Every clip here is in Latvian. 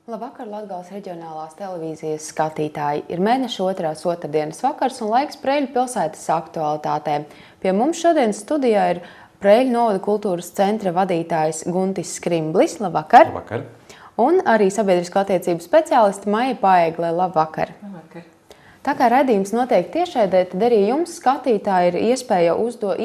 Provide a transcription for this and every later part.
Labvakar, Latgales reģionālās televīzijas skatītāji! Ir mēneša otrdienas vakars un laiks Preiļu pilsētas aktualitātēm. Pie mums šodien studijā ir Preiļu novada kultūras centra vadītājs Guntis Skrimblis. Labvakar! Labvakar! Un arī sabiedrisko attiecību speciāliste Maija Paegle. Labvakar! Labvakar! Tā kā raidījums notiek tiešraidē, tad arī jums, skatītāji, ir iespēja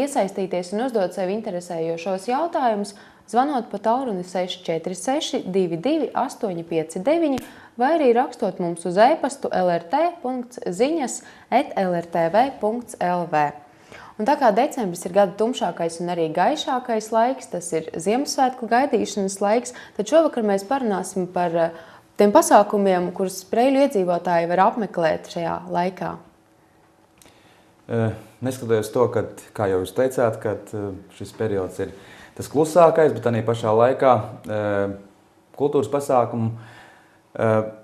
iesaistīties un uzdot sev interesējošos jautājumus, zvanot pa tālruni 646 22 859 vai arī rakstot mums uz e-pastu lrt.ziņas@lrtv.lv. Un tā kā decembris ir gada tumšākais un arī gaišākais laiks, tas ir Ziemassvētku gaidīšanas laiks, tad šovakar mēs parunāsim par tiem pasākumiem, kurus Preiļu iedzīvotāji var apmeklēt šajā laikā. Neskatoties to, ka, kā jau jūs teicāt, ka šis periods ir tas klusākais, bet arī pašā laikā kultūras pasākumu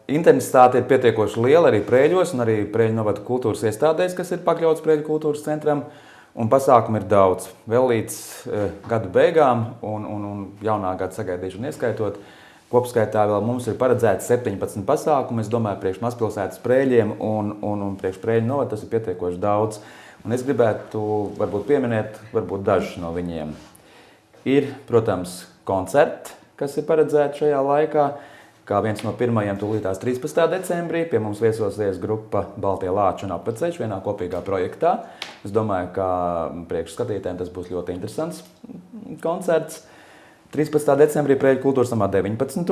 intensitāte ir pietiekoši liela arī Preiļos un arī Preiļu novada kultūras iestādēs, kas ir pakļauts Preiļu kultūras centram. Un pasākumu ir daudz. Vēl līdz gada beigām un jaunā gada sagaidīšanu ieskaitot, kopskaitā vēl mums ir paredzēts 17 pasākumi. Es domāju, priekš mazpilsētas Preiļiem un priekš Preiļu novada tas ir pietiekoši daudz. Un es gribētu varbūt pieminēt dažus no viņiem. Ir, protams, koncerti, kas ir paredzēti šajā laikā. Kā viens no pirmajiem tūlītās 13. decembrī pie mums viesosies grupa Baltie Lāči un Apveceļš vienā kopīgā projektā. Es domāju, ka priekš skatītājiem tas būs ļoti interesants koncerts. 13. decembrī Preiļu kultūras namā 19.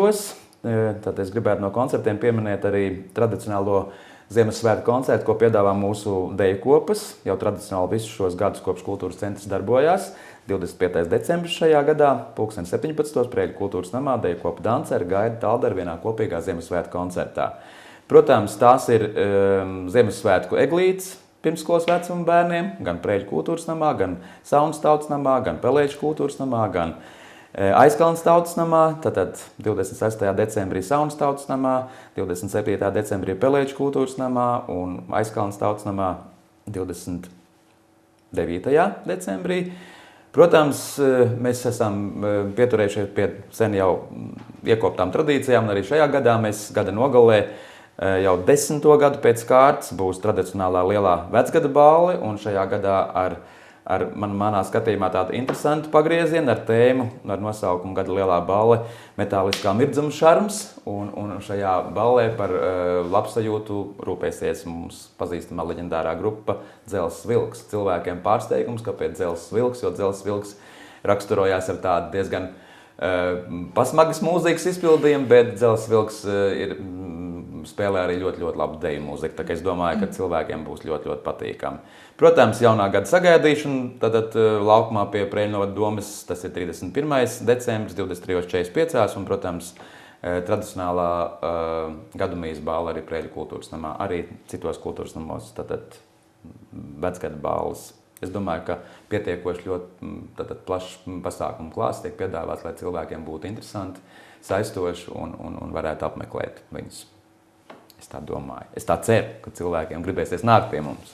Tad es gribētu no koncertiem pieminēt arī tradicionālo Ziemassvētku koncertu, ko piedāvā mūsu deju kopas. Jau tradicionāli visus šos gadus kopš kultūras centrs darbojās. 25. decembris šajā gadā, 17. Preiļu kultūras namā, deju kopa danceri gaida Taldaru vienā kopīgā Ziemassvētku koncertā. Protams, tās ir Ziemassvētku eglītes pirmskolas vecuma bērniem, gan Preiļu kultūras namā, gan Saunas tautas namā, gan Pelēču kultūras namā, gan Aizkalnes tautas namā, tātad 26. decembrī Saunas tautas namā, 27. decembrī Pelēču kultūras namā un Aizkalnes tautas namā 29. decembrī. Protams, mēs esam pieturējušies pie sen jau iekoptām tradīcijām, un arī šajā gadā mēs gada nogalē jau 10. gadu pēc kārtas būs tradicionālā lielā vecgada balli, un šajā gadā ar manā skatījumā tādu interesantu pagriezienu ar tēmu, ar nosaukumu Gada lielā balle metāliskā mirdzuma šarms, un šajā ballē par labsajūtu rūpēsies mums pazīstamā leģendārā grupa Dzelzs Vilks. Cilvēkiem pārsteigums, kāpēc Dzelzs Vilks, jo Dzelzs Vilks raksturojās ar tādu diezgan pasmagas mūzikas izpildījumu, bet Dzelzs Vilks spēlē arī ļoti labu deju mūziku, tā kā es domāju, ka cilvēkiem būs ļoti patīkami. Protams, jaunā gada sagaidīšana, tad laukumā pie Preiļu novada domes, tas ir 31. decembris, 23.45, un, protams, tradicionālā gadumijas bāla arī Preiļu kultūras namā, arī citos kultūras namos, tad vecgada bāles. Es domāju, ka pietiekoši ļoti plašs pasākumu klāsts tiek piedāvāts, lai cilvēkiem būtu interesanti, saistoši un varētu apmeklēt viņus. Es tā domāju. Es tā ceru, ka cilvēkiem gribēsies nākt pie mums.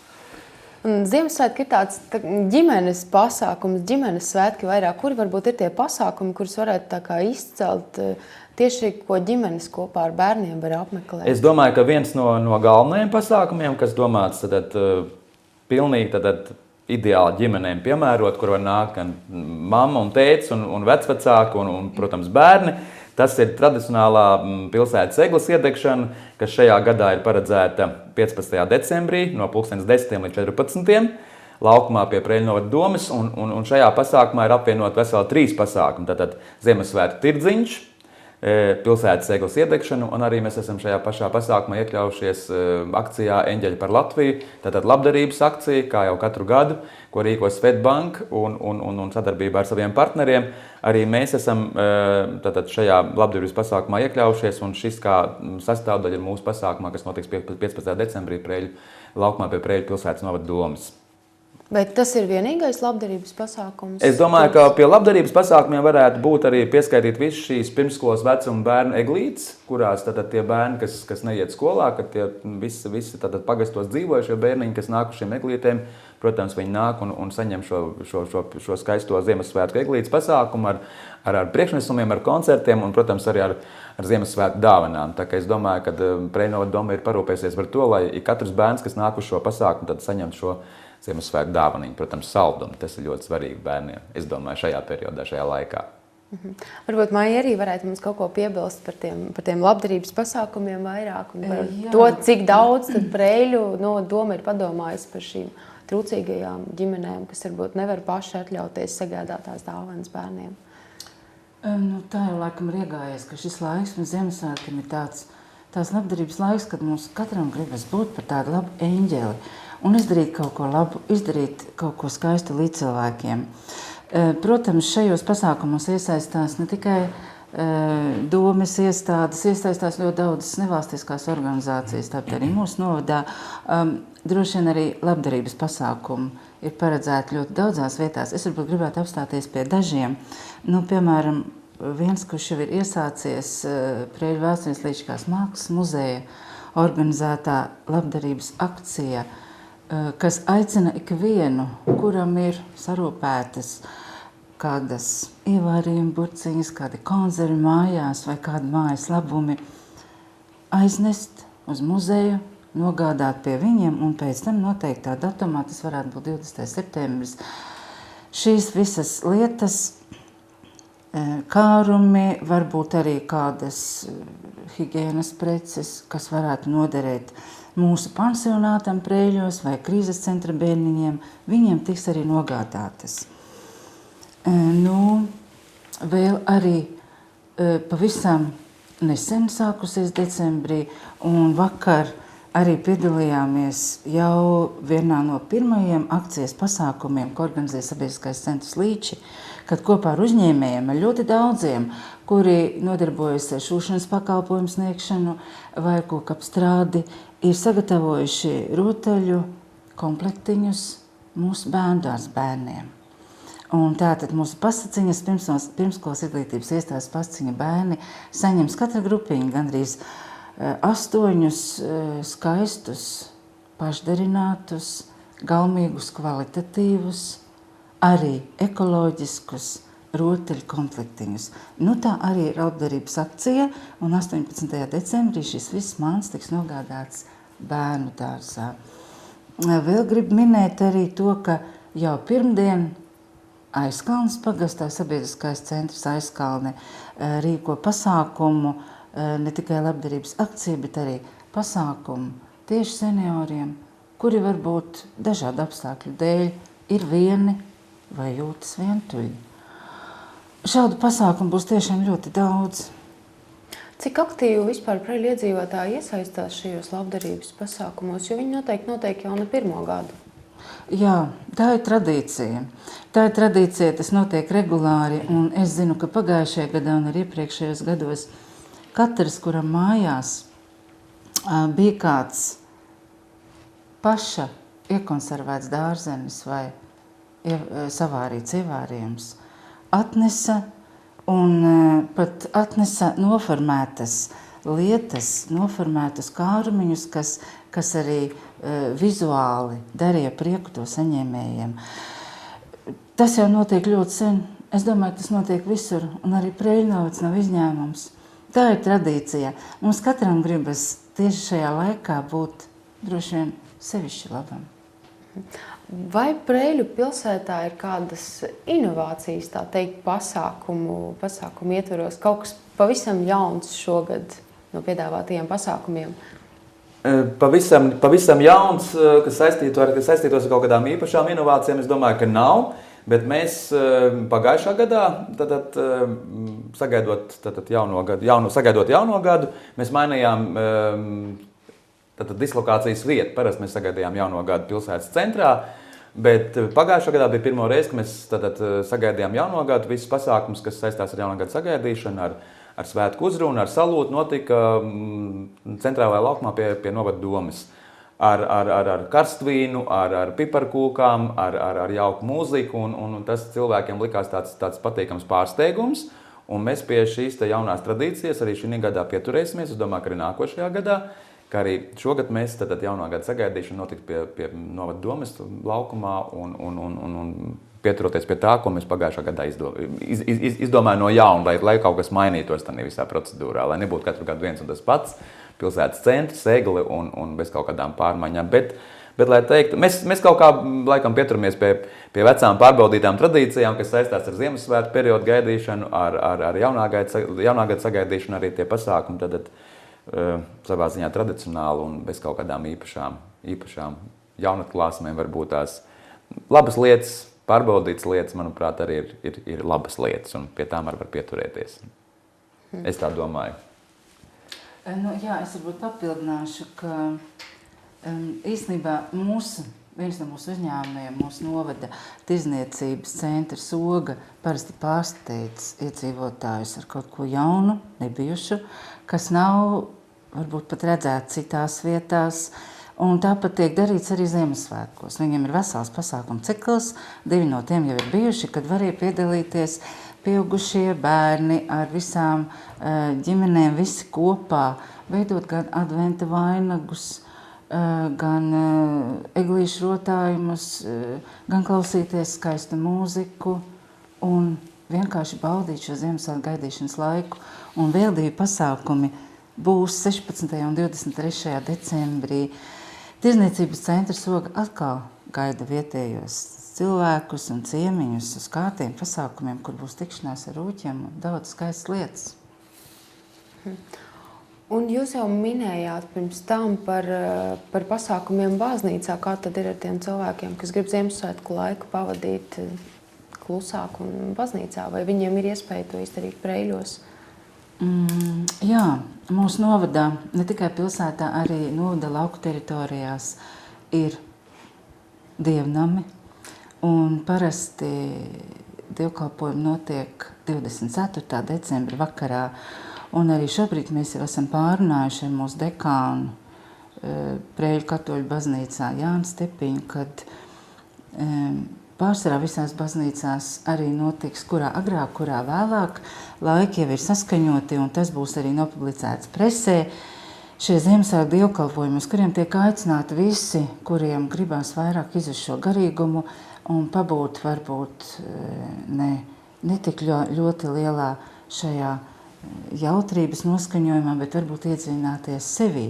Un Ziemassvētki ir tāds ģimenes pasākums, ģimenes svētki vairāk. Kuri varbūt ir tie pasākumi, kurus varētu tā kā izcelt tieši, ko ģimenes kopā ar bērniem var apmeklēt? Es domāju, ka viens no galvenajiem pasākumiem, kas domāts pilnīgi ideāli ģimenēm piemērot, kur var nākt gan mamma un tētis un vecvecāki un, protams, bērni. Tas ir tradicionālā pilsētas egles iedegšana, kas šajā gadā ir paredzēta 15. decembrī no 10 līdz 14. laukumā pie Preiļu novada domes, un šajā pasākumā ir apvienot veseli 3 pasākumi. Tātad Ziemassvētku tirdziņš, pilsētas egles iedegšanu, un arī mēs esam šajā pašā pasākumā iekļaujušies akcijā Eņģeļi par Latviju, tātad labdarības akcija, kā jau katru gadu, ko rīko Svetbank un sadarbībā ar saviem partneriem. Arī mēs esam šajā labdarības pasākumā iekļaujušies, un šis kā sastāvdaļa ir mūsu pasākumā, kas notiks 15. decembrī laukumā pie Preiļu pilsētas novada domes. Bet tas ir vienīgais labdarības pasākums? Es domāju, ka pie labdarības pasākumiem varētu būt arī pieskaitīt visu šīs pirmskolas vecuma bērnu eglītes, kurās tātad tie bērni, kas neiet skolā, kad tie visi tātad pagastos dzīvojušie bērniņi, kas nāk uz šiem eglītēm, protams, viņi nāk un saņem šo skaisto Ziemassvētku eglītes pasākumu ar priekšnesumiem, ar koncertiem un, protams, arī ar Ziemassvētku dāvanām. Tā kā es domāju, ka Preļu novada doma ir parūpēsies par to, lai katrs bērns, kas nāk uz šo pasākumu, tad saņem šo Ziemassvētku dāvaniņu, protams, saldumu. Tas ir ļoti svarīgi bērniem, es domāju, šajā periodā, šajā laikā. Varbūt Maija arī varētu mums kaut ko piebilst par tiem labdarības pasākumiem vairāk un par to, cik daudz tad Preļu doma ir padomājusi par šīm trūcīgajām ģimenēm, kas varbūt nevar paši atļauties sagādāt tās dāvanas bērniem. Tā jau laikam ir iegājies, ka šis laiks un Ziemassvētkiem ir tās labdarības laiks, kad mums katram gribas būt par tādu labu eņģeli un izdarīt kaut ko labu, izdarīt kaut ko skaistu līdz cilvēkiem. Protams, šajos pasākumos iesaistās ne tikai domes iestādes, iesaistās ļoti daudzas nevalstiskās organizācijas, tāpēc arī mūsu novadā. Droši vien arī labdarības pasākumi ir paredzēti ļoti daudzās vietās. Es varbūt gribētu apstāties pie dažiem. Piemēram, viens, kurš jau ir iesācies Preļu Vēsturiskās mākslas muzeja organizētā labdarības akcija, kas aicina ikvienu, kuram ir sarūpētas kādas ievārījuma burciņas, kādi konzervi mājās vai kādi mājas labumi, aiznest uz muzeju, nogādāt pie viņiem un pēc tam noteiktā datumā, tas varētu būt 20. septembris, šīs visas lietas, kārumi, varbūt arī kādas higienas preces, kas varētu noderēt mūsu pansionātam Preļos vai krīzes centra bērniņiem, viņiem tiks arī nogādātas. Vēl arī pavisam nesen sākusies decembrī un vakar arī piedalījāmies jau vienā no pirmajiem akcijas pasākumiem, ko organizē Sabiedriskais centrs Līči, kad kopā ar uzņēmējiem, ar ļoti daudziem, kuri nodarbojas ar šūšanas pakalpojumu sniegšanu vai kokapstrādi, ir sagatavojuši rotaļu komplektiņus mūsu bērndārs bērniem. Un tātad mūsu pasaciņas, pirmskolas izglītības iestādes pasaciņa bērni saņems katra grupiņa gandrīz 8 skaistus, pašdarinātus, galmīgus, kvalitatīvus, arī ekoloģiskus rotaļu komplektiņus. Tā arī ir labdarības akcija, un 18. decembrī šis viss mans tiks nogādāts bērnu dārzā. Vēl gribu minēt arī to, ka jau pirmdien Aizkalnes pagastā Sabiedriskais centrs Aizkalne rīko pasākumu, ne tikai labdarības akciju, bet arī pasākumu tieši senioriem, kuri varbūt dažādu apstākļu dēļ ir vieni vai jūtas vientuļi. Šādu pasākumu būs tiešām ļoti daudz. Cik aktīvi vispār Preļu iedzīvotāji iesaistās šajos labdarības pasākumos, jo viņi noteikti jau ne pirmo gadu? Jā, tā ir tradīcija. Tas notiek regulāri, un es zinu, ka pagājušajā gadā un arī iepriekšējos gados katrs, kuram mājās bija kāds paša iekonservēts dārzenis vai savārīts ievārījums, atnesa un pat atnesa noformētas lietas, noformētus kārumiņus, kas arī vizuāli darīja prieku to saņēmējiem. Tas jau notiek ļoti sen. Es domāju, ka tas notiek visur, un arī Preļu novads nav izņēmums. Tā ir tradīcija. Mums katram gribas tieši šajā laikā būt droši vien sevišķi labam. Vai Preļu pilsētā ir kādas inovācijas, tā teikt, pasākumu ietveros? Kaut kas pavisam jauns šogad no piedāvātajiem pasākumiem? Pavisam jauns, kas saistītos ar kaut kādām īpašām inovācijām, es domāju, ka nav. Bet mēs pagājušā gadā, sagaidot jauno gadu, mēs mainījām dislokācijas vietu. Parasti mēs sagaidījām jauno gadu pilsētas centrā, bet pagājušā gadā bija pirmo reizi, ka mēs sagaidījām jauno gadu. Visus pasākumus, kas saistās ar jauno gadu sagaidīšanu, ar svētku uzrunu, ar salūtu, notika centrālajā laukumā pie novada domes. ar karstvīnu, ar piparkūkām, ar jauku mūziku, un tas cilvēkiem likās tāds patīkams pārsteigums. Un mēs pie šīs jaunās tradīcijas arī šī gadā pieturēsimies. Es domāju, ka arī nākošajā gadā, ka arī šogad mēs tad jaunā gada sagaidīšanu notikt pie Novada domes laukumā un pieturoties pie tā, ko mēs pagājušā gadā izdomājām no jauna, lai kaut kas mainītos tādā visā procedūrā, lai nebūtu katru gadu viens un tas pats pilsētas centrs, egli un bez kaut kādām pārmaiņām. Bet, lai teiktu, mēs kaut kā laikam pieturamies pie vecām pārbaudītām tradīcijām, kas saistās ar Ziemassvētku periodu gaidīšanu, ar jaunā gada sagaidīšanu, arī tie pasākumi tad savā ziņā tradicionāli un bez kaut kādām īpašām jaunatklāsmēm varbūt tās labas lietas, pārbaudītas lietas, manuprāt, arī ir labas lietas un pie tām var pieturēties. Es tā domāju. Jā, es varbūt papildināšu, ka īstenībā viens no mūsu uzņēmumiem, mūsu novada tirdzniecības centra Soga parasti pārsteidz iedzīvotājus ar kaut ko jaunu, nebijušu, kas nav varbūt pat redzēts citās vietās. Un tāpat tiek darīts arī Ziemassvētkos. Viņiem ir vesels pasākumu cikls, 2 no tiem jau ir bijuši, kad varēja piedalīties pieaugušie bērni ar visām ģimenēm, visi kopā, veidot gan adventa vainagus, gan eglīšu rotājumus, gan klausīties skaistu mūziku un vienkārši baudīt šo Ziemassvētku gaidīšanas laiku. Un vēl 2 pasākumi būs 16. un 23. decembrī. Tirdzniecības centrs Soga atkal gaida vietējos cilvēkus un ciemiņus uz kārtiem pasākumiem, kur būs tikšanās ar rūķiem un daudz skaistas lietas. Un jūs jau minējāt pirms tam par pasākumiem baznīcā. Kā tad ir ar tiem cilvēkiem, kas grib Ziemassvētku laiku pavadīt klusāk un baznīcā? Vai viņiem ir iespēja to izdarīt Preiļos? Jā, mūsu novadā, ne tikai pilsētā, arī novada lauku teritorijās ir dievnami. Un parasti dievkalpojumi notiek 24. decembra vakarā. Un arī šobrīd mēs jau esam pārunājuši ar mūsu dekānu Preiļu katoļu baznīcā Jānu Stepiņu, kad pārsvarā visās baznīcās arī notiks, kurā agrāk, kurā vēlāk. Laiki jau ir saskaņoti, un tas būs arī nopublicēts presē. Šie Ziemassvētku dievkalpojumi, uz kuriem tiek aicināti visi, kuriem gribās vairāk izjust šo garīgumu un pabūt varbūt ne tik ļoti lielā šajā jautrības noskaņojumā, bet varbūt iedziļināties sevī.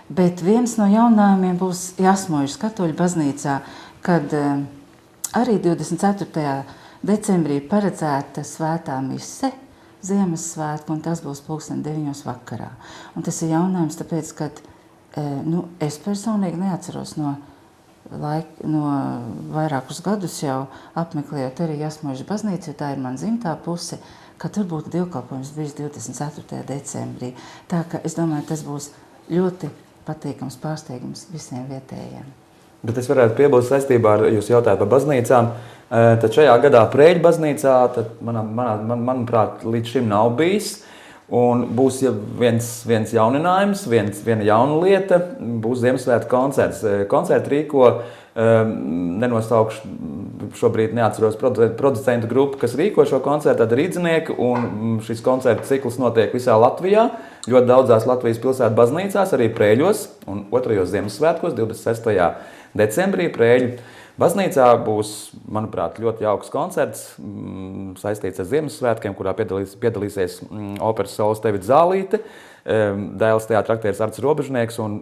Bet viens no jaunājumiem būs Jasmojušas katoļu baznīcā, kad arī 24. decembrī paredzēta svētā mise Ziemassvētku, un tas būs 9:00 vakarā. Un tas ir jaunājums, tāpēc, ka es personīgi neatceros no vairākus gadus jau apmeklējot arī Jasmojušas baznīcu, jo tā ir man dzimtā puse, ka tur būtu dievkalpojums bijis 24. decembrī. Tā ka es domāju, tas būs ļoti patīkams pārsteigums visiem vietējiem. Bet es varētu piebilst saistībā ar jūs jautājumu par baznīcām. Tad šajā gadā Preiļu baznīcā, manuprāt, līdz šim nav bijis. Un būs viens jauninājums, viena jauna lieta, būs Ziemassvētku koncerts. Koncertu rīko, nenosaukšu, šobrīd neatceros producentu grupu, kas rīko šo koncertu, tad Rīdzinieki, un šis koncertu cikls notiek visā Latvijā, ļoti daudzās Latvijas pilsētu baznīcās, arī Preiļos, un 2. Ziemassvētkos, 26. decembrī Preiļu baznīcā būs, manuprāt, ļoti jauks koncerts saistīts ar Ziemassvētkiem, kurā piedalīsies operas solis Tevita Zālīte, Dailes teātra aktieris Arts Robežnieks un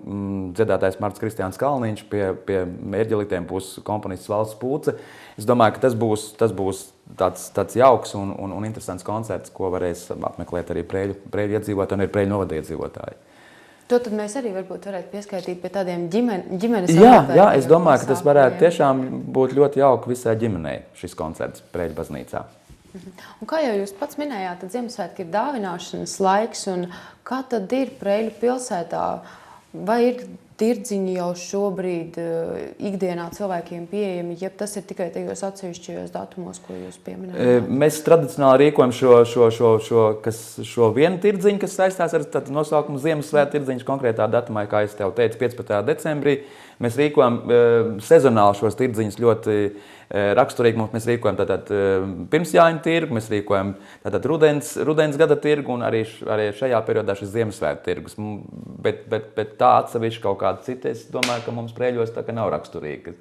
dziedātājs Marts Kristiāns Kalniņš, pie mērģelītiem būs komponists Valsts Pūce. Es domāju, ka tas būs tāds jauks un interesants koncerts, ko varēs apmeklēt arī Preiļu iedzīvotāji un arī Preiļu novada iedzīvotāji. To tad mēs arī varbūt varētu pieskaitīt pie tādiem ģimenes Jā, es domāju, ka tas varētu tiešām būt ļoti jauki visai ģimenei šis koncerts Preiļu baznīcā. Un kā jau jūs pats minējāt, tad Ziemassvētki ir dāvināšanas laiks, un kā tad ir Preiļu pilsētā? Vai ir tirdziņi jau šobrīd ikdienā cilvēkiem pieejami, ja tas ir tikai tajos atsevišķajos datumos, ko jūs pieminējāt? Mēs tradicionāli rīkojam šo vienu tirdziņu, kas saistās ar nosaukumu Ziemassvētku tirdziņš konkrētā datumā, kā es tev teicu, 15. decembrī. Mēs rīkojam sezonāli šos tirdziņus ļoti raksturīgi. Mēs rīkojam pirmsjāņu tirgu, mēs rīkojam rudens gada tirgu un arī šajā periodā šis Ziemassvētku tirgus. Bet tā atsevišķi kaut kāda cita, es domāju, ka mums Preiļos tā kā nav raksturīgi,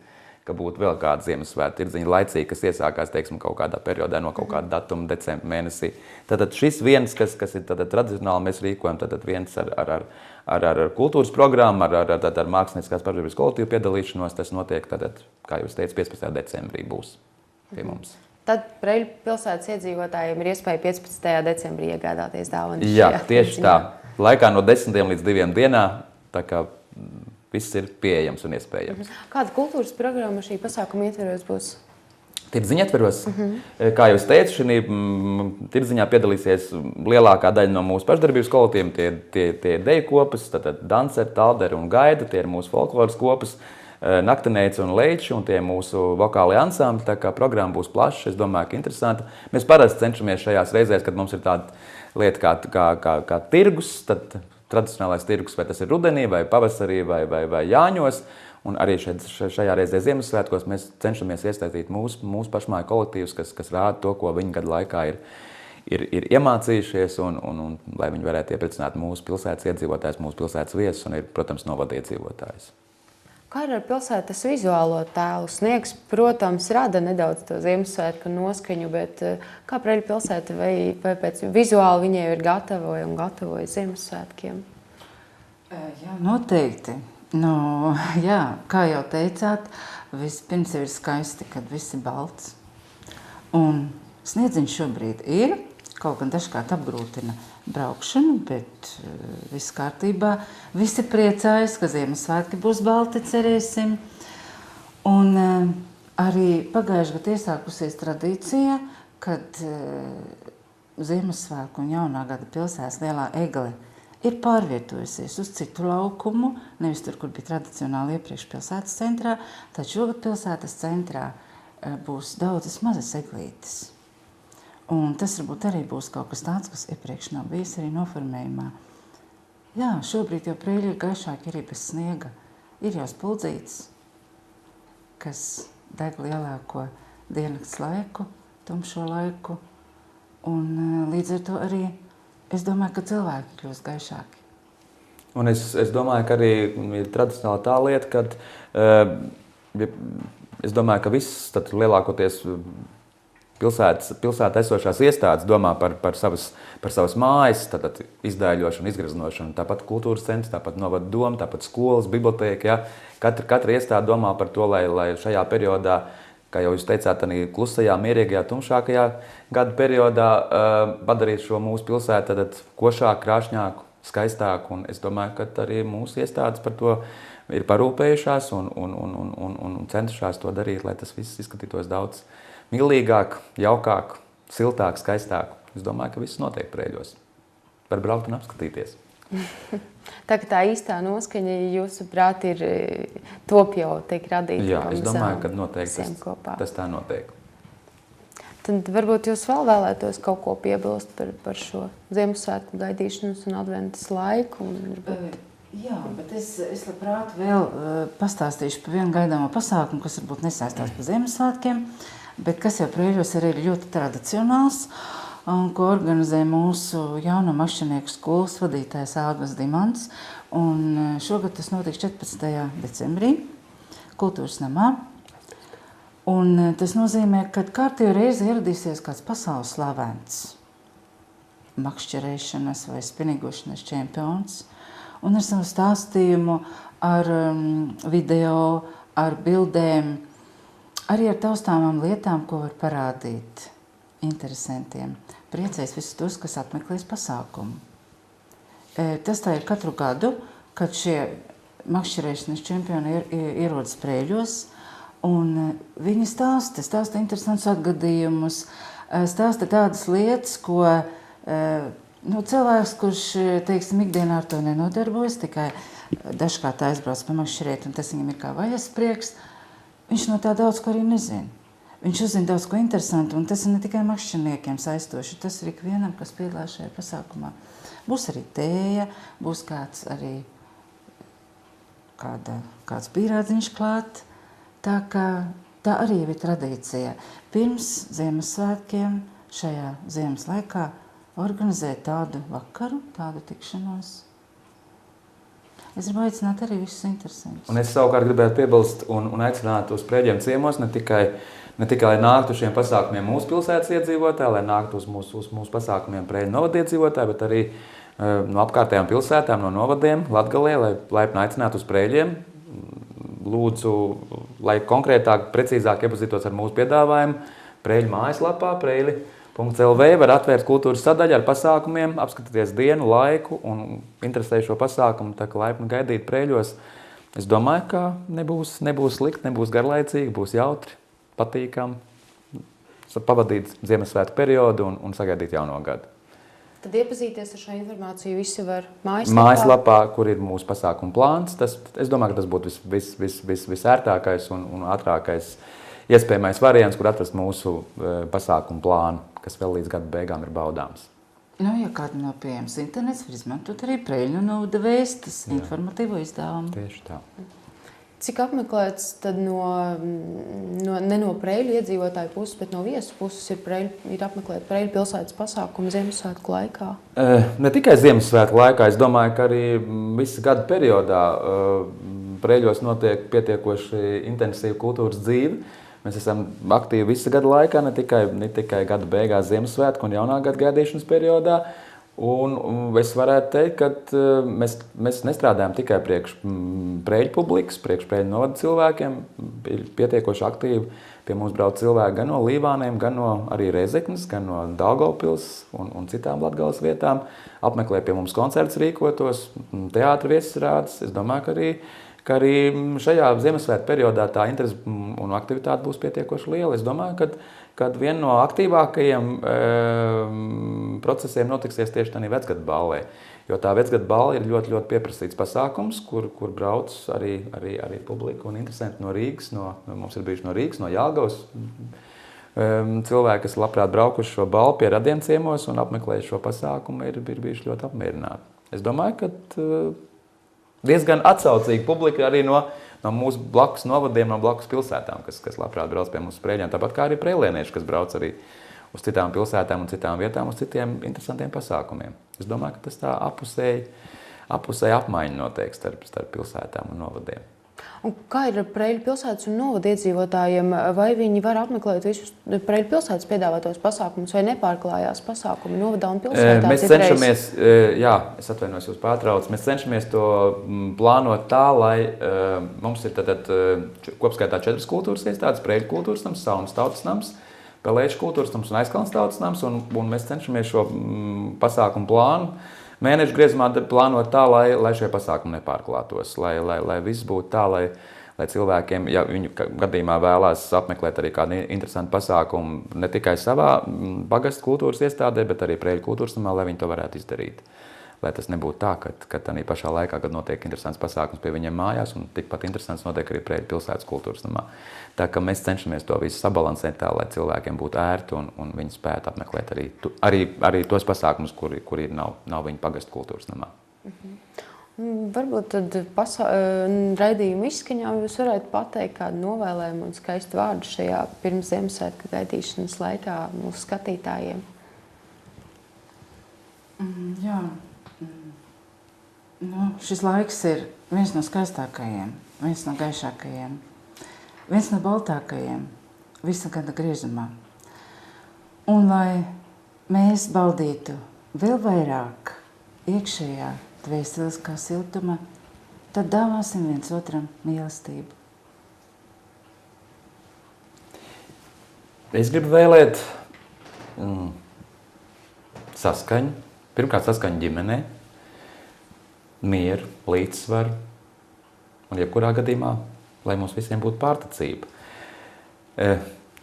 ka būtu vēl kāda Ziemassvētku tirdziņa laicīgi, kas iesākās, teiksim, kaut kādā periodā no kaut kāda datuma decembra mēnesī. Tātad šis viens, kas ir tradicionāli, mēs rīkojam viens ar kultūras programmu, ar mākslinieckās pašdarbības kolektīvu piedalīšanos. Tas notiek, kā jūs teicat, 15. decembrī būs pie mums. Tad Preiļu pilsētas iedzīvotājiem ir iespēja 15. decembrī iegādāties dāvanas. Jā, tieši tā. Laikā no 10 līdz 2 dienā, tā kā viss ir pieejams un iespējams. Kāda kultūras programma šī pasākuma ietveros būs? Tirdziņa ietveros. Kā jūs teicu, šī tirdziņā piedalīsies lielākā daļa no mūsu pašdarbības kolektīviem. Tie ir deju kopas, danceri, talderi un gaida. Tie ir mūsu folkloras kopas, naktineici un leiči, un tie ir mūsu vokālie ansambļi. Tā kā programma būs plaša, es domāju, ka interesanti. Mēs parasti cenšamies šajās reizēs, kad mums ir tāda lieta kā tirgus, tad tradicionālais tirgus, vai tas ir rudenī, vai pavasarī, vai jāņos. Un arī šajā reizē Ziemassvētkos mēs cenšamies iesaistīt mūsu pašmāju kolektīvus, kas rāda to, ko viņi gadu laikā ir iemācījušies, un lai viņi varētu iepriecināt mūsu pilsētas iedzīvotājus, mūsu pilsētas viesus un ir, protams, novada iedzīvotājus. Kā ar pilsētas vizuālo tēlu? Sniegs, protams, rada nedaudz to Ziemassvētku noskaņu, bet kā Preiļu pilsēta vai pēc vizuāli viņai ir gatavoja Ziemassvētkiem? Jā, noteikti. Jā, kā jau teicāt, vispirms ir skaisti, kad viss ir balts. Un sniedziņš šobrīd ir, kaut gan dažkārt apgrūtina braukšanu, bet viss kārtībā. Visi priecājas, ka Ziemassvētki būs balti, cerēsim. Un arī pagājušajā gadā iesākusies tradīcija, kad Ziemassvētku un jaunā gada pilsētas lielā egle ir pārvietojusies uz citu laukumu, nevis tur, kur bija tradicionāli iepriekš pilsētas centrā, tad šogad pilsētas centrā būs daudzas mazas eglītes. Un tas varbūt arī būs kaut kas tāds, kas iepriekš nav bijis arī noformējumā. Jā, šobrīd jau Preiļi ir gaišāki arī bez sniega. Ir jau spuldzītes, kas deg lielāko diennakts laiku, tumšo laiku, un līdz ar to arī es domāju, ka cilvēki kļūst gaišāki. Un es domāju, ka arī ir tradicionāli tā lieta, kad es domāju, ka viss lielākoties pilsētā esošās iestādes domā par savas mājas, tātad izdaiļošanu, izgreznošanu, tāpat kultūras centrs, tāpat novada doma, tāpat skolas, bibliotēka. Ja? Katra iestāde domā par to, lai šajā periodā, kā jau jūs teicāt, arī klusajā, mierīgajā, tumšākajā gada periodā padarīt šo mūsu pilsētu košāku, krāšņāku, skaistāku. Un es domāju, ka arī mūsu iestādes par to ir parūpējušās un centušās to darīt, lai tas viss izskatītos daudz mīlīgāk, jaukāk, siltāk, skaistāk. Es domāju, ka viss notiek Preiļos. Var braukt un apskatīties. Tā īstā noskaņa, jūsuprāt, ir top jau tiek radīta. Jā, es domāju, ka noteikti tas tā notiek. Tad varbūt jūs vēl vēlētos kaut ko piebilst par šo Ziemassvētku gaidīšanas un adventas laiku? Jā, bet es labprāt vēl pastāstīšu par vienu gaidāmo pasākumu, kas varbūt nesaistās par Ziemassvētkiem, bet kas jau Preiļos arī ir ļoti tradicionāls, ko organizē mūsu jaunā mašīnieku skolas vadītājs Āgas Dimants. Un šogad tas notiks 14. decembrī Kultūras namā. Un tas nozīmē, ka kārtējo reizi ieradīsies kāds pasaules slavens makšķerēšanas vai spinīgošanas čempions. Un ar savu stāstījumu, ar video, ar bildēm, arī ar taustāmām lietām, ko var parādīt interesantiem. Priecēs visus tos, kas apmeklēs pasākumu. Tas tā ir katru gadu, kad šie makšķerēšanas čempioni ierodas Preiļos, un viņi stāsta interesantus atgadījumus, stāsta tādas lietas, ko Nu, cilvēks, kurš, teiksim, ikdienā ar to nenodarbojas, tikai dažkārt aizbrauc pamakšķerēt, un tas viņam ir kā vajas prieks, viņš no tā daudz ko arī nezina. Viņš uzzina daudz ko interesantu, un tas ir ne tikai makšķerniekiem saistoši, tas ir ikvienam, kas piedalās šajā pasākumā. Būs arī tēja, būs kāds arī kāds pīrādziņš klāt, tā arī ir tradīcija. Pirms Ziemassvētkiem šajā ziemas laikā organizēt tādu vakaru, tādu tikšanos. Es gribu aicināt arī visus interesantus. Un es savukārt gribētu piebilst un aicināt uz Preļiem ciemos ne tikai, lai nāktu šiem pasākumiem mūsu pilsētas iedzīvotāji, lai nāktu uz mūsu pasākumiem Preļu novada iedzīvotāji, bet arī no apkārtējām pilsētām, no novadiem Latgalē, lai laipni aicinātu uz Preļiem. Lūdzu, lai konkrētāk, precīzāk iepazītos ar mūsu piedāvājumu, Preļu mājaslapā, preļi.lv var atvērt kultūras sadaļu ar pasākumiem, apskatīties dienu, laiku un interesēju šo pasākumu, tā kā laipni gaidīt Preļos. Es domāju, ka nebūs slikti, nebūs garlaicīgi, būs jautri, patīkami pavadīt Ziemassvētku periodu un sagaidīt jauno gadu. Tad iepazīties ar šo informāciju visi var mājaslapā, kur ir mūsu pasākuma plāns. Es domāju, ka tas būtu visērtākais un ātrākais iespējamais variants, kur atrast mūsu pasākumu plānu, kas vēl līdz gada beigām ir baudāms. Nu, ja kāda nav pieejams internets, var izmantot arī Preļu novada vēstis, informatīvo izdevumu. Tieši tā. Cik apmeklēts tad ne no Preļu iedzīvotāju puses, bet no viesu puses ir apmeklēt Preļu pilsētas pasākumu Ziemassvētku laikā? Ne tikai Ziemassvētku laikā, es domāju, ka arī visa gada periodā Preļos notiek pietiekoši intensīva kultūras dzīve. Mēs esam aktīvi visa gada laikā, ne tikai gada beigās Ziemassvētku un jaunā gada gaidīšanas periodā. Un es varētu teikt, ka mēs nestrādājam tikai priekš Preļu publikas, priekš Preļu novada cilvēkiem. Ir pietiekoši aktīvi pie mums brauc cilvēki gan no Līvāniem, gan no arī Rezeknes, gan no Daugavpils un citām Latgales vietām. Apmeklē pie mums koncerts rīkotos, teātra viesisrādes. Es domāju, ka arī šajā Ziemassvētku periodā tā interese un aktivitāte būs pietiekoši liela. Es domāju, ka viena no aktīvākajiem procesiem notiksies tieši tādā vecgada ballē. Jo tā vecgada balla ir ļoti, ļoti pieprasīts pasākums, kur brauc arī publika un interesanti no Rīgas. Mums ir bijuši no Rīgas, no Jelgavas. Cilvēki, kas labprāt braukuši šo ballu pie Radiem ciemos un apmeklējuši šo pasākumu, ir bijuši ļoti apmierināti. Es domāju, ka diezgan atsaucīga publika arī no mūsu blakus novadiem, no blakus pilsētām, kas labprāt brauc pie mums Preļiem, tāpat kā arī preļienieši, kas brauc arī uz citām pilsētām un citām vietām, uz citiem interesantiem pasākumiem. Es domāju, ka tas tā apusēji apmaiņa notiek starp pilsētām un novadiem. Un kā ir ar Preļu pilsētas un novada iedzīvotājiem? Vai viņi var apmeklēt visus Preļu pilsētas piedāvātos pasākumus, vai nepārklājās pasākumi novadā un pilsētā? Mēs cenšamies, es atvainojos jūs pārtrauc, mēs cenšamies to plānot tā, lai mums ir tad kopskaitā 4 kultūras iestādes, Preļu kultūras nams, Saunas tautas nams, Pelēču kultūras nams un Aizkalns tautas nams, un mēs cenšamies šo pasākumu plānu mēnešu griezumā plānot tā, lai šie pasākumi nepārklātos, lai viss būtu tā, lai cilvēkiem, ja viņu gadījumā vēlās apmeklēt arī kādu interesantu pasākumu ne tikai savā pagasta kultūras iestādē, bet arī Preļu kultūras namā, lai viņi to varētu izdarīt. Lai tas nebūtu tā, ka tādā pašā laikā, kad notiek interesants pasākums pie viņiem mājās, un tikpat interesants notiek arī Preļu pilsētas kultūras namā. Tā kā mēs cenšamies to visu sabalansēt tā, lai cilvēkiem būtu ērti un viņi spētu apmeklēt arī tos pasākumus, kuri nav viņa pagasta kultūras namā. Varbūt tad raidījuma izskaņā jūs varētu pateikt kādu novēlējumu un skaistu vārdu šajā pirms Ziemassvētku gaidīšanas laikā mūsu skatītājiem. Jā. Šis laiks ir viens no skaistākajiem, viens no gaišākajiem, viens no baltākajiem visa gada griezumā. Un lai mēs baudītu vēl vairāk iekšējā dvēseliskā siltuma, tad dāvāsim viens otram mīlestību. Es gribu vēlēt saskaņu, pirmkārt saskaņu ģimenē, mieru, līdzsvaru un jebkurā gadījumā, lai mums visiem būtu pārticība.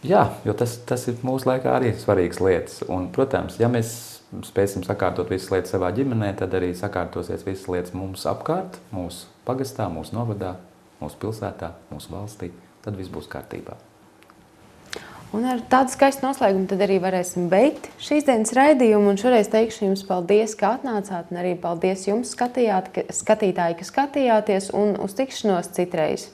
Jā, jo tas ir mūsu laikā arī svarīgas lietas. Un, protams, ja mēs spēsim sakārtot visas lietas savā ģimenē, tad arī sakārtosies visas lietas mums apkārt, mūsu pagastā, mūsu novadā, mūsu pilsētā, mūsu valstī. Tad viss būs kārtībā. Un ar tādu skaistu noslēgumu tad arī varēsim beigt šīs dienas raidījumu. Un šoreiz teikšu jums paldies, ka atnācāt, un arī paldies jums, skatītāji, ka skatījāties, un uz tikšanos citreiz.